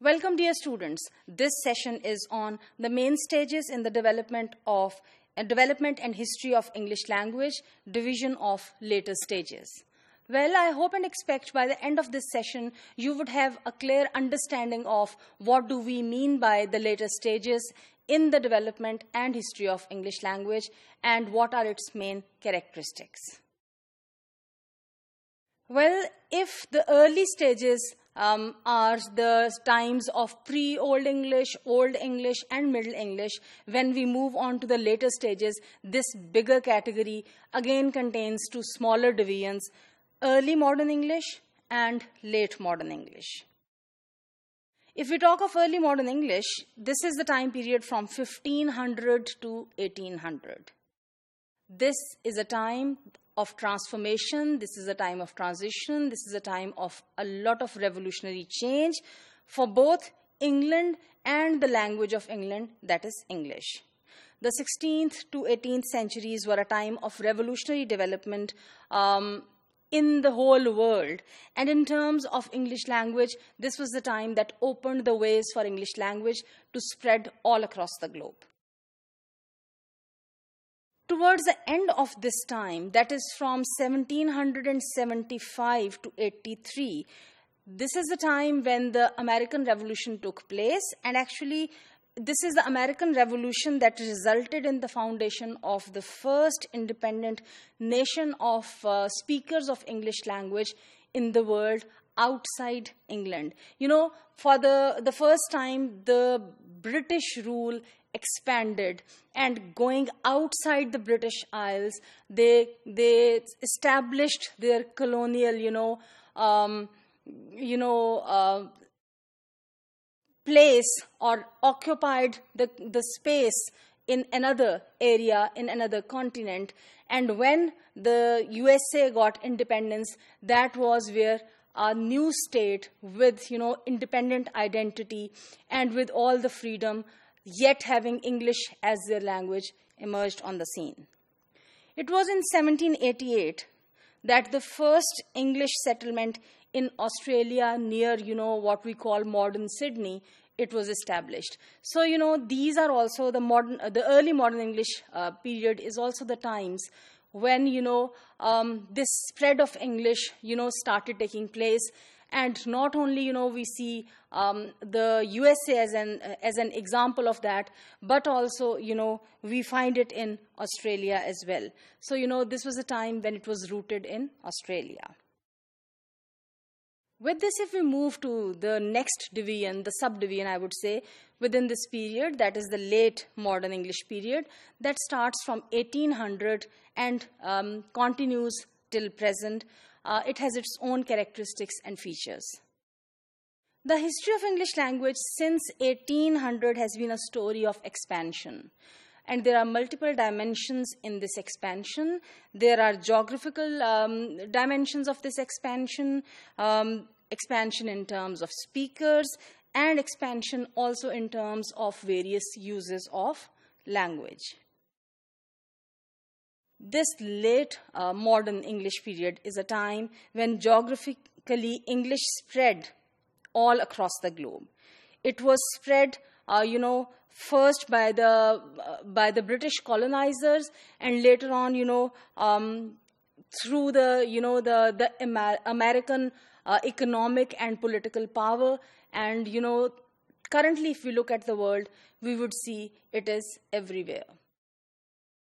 Welcome, dear students. This session is on the main stages in the development and history of English language, division of later stages. Well, I hope and expect by the end of this session, you would have a clear understanding of what do we mean by the later stages in the development and history of English language and what are its main characteristics. Well, if the early stages are the times of pre-Old English, Old English, and Middle English, when we move on to the later stages, this bigger category again contains two smaller divisions, Early Modern English and Late Modern English. If we talk of Early Modern English, this is the time period from 1500 to 1800. This is a time of transformation, this is a time of transition, this is a time of a lot of revolutionary change for both England and the language of England, that is English. The 16th to 18th centuries were a time of revolutionary development in the whole world. And in terms of English language, this was the time that opened the ways for English language to spread all across the globe. Towards the end of this time, that is from 1775 to 83, this is the time when the American Revolution took place, and actually this is the American Revolution that resulted in the foundation of the first independent nation of speakers of English language in the world outside England. You know, for the first time, the British rule expanded, and going outside the British Isles, they established their colonial, place or occupied the space in another area, in another continent. And when the USA got independence, that was where a new state with, independent identity and with all the freedom, yet having English as their language, emerged on the scene. It was in 1788 that the first English settlement in Australia near, what we call modern Sydney, it was established. So, these are also the early modern English period is also the times when, this spread of English, started taking place. And not only, we see the USA as an example of that, but also, we find it in Australia as well. So, this was a time when it was rooted in Australia. With this, if we move to the next division, the subdivision, I would say, within this period, that is the late modern English period, that starts from 1800 and continues till present. It has its own characteristics and features. The history of English language since 1800 has been a story of expansion. And there are multiple dimensions in this expansion. There are geographical dimensions of this expansion, expansion in terms of speakers, and expansion also in terms of various uses of language. This late modern English period is a time when geographically English spread all across the globe. It was spread, first by the British colonizers, and later on, through the American economic and political power. And, currently, if we look at the world, we would see it is everywhere.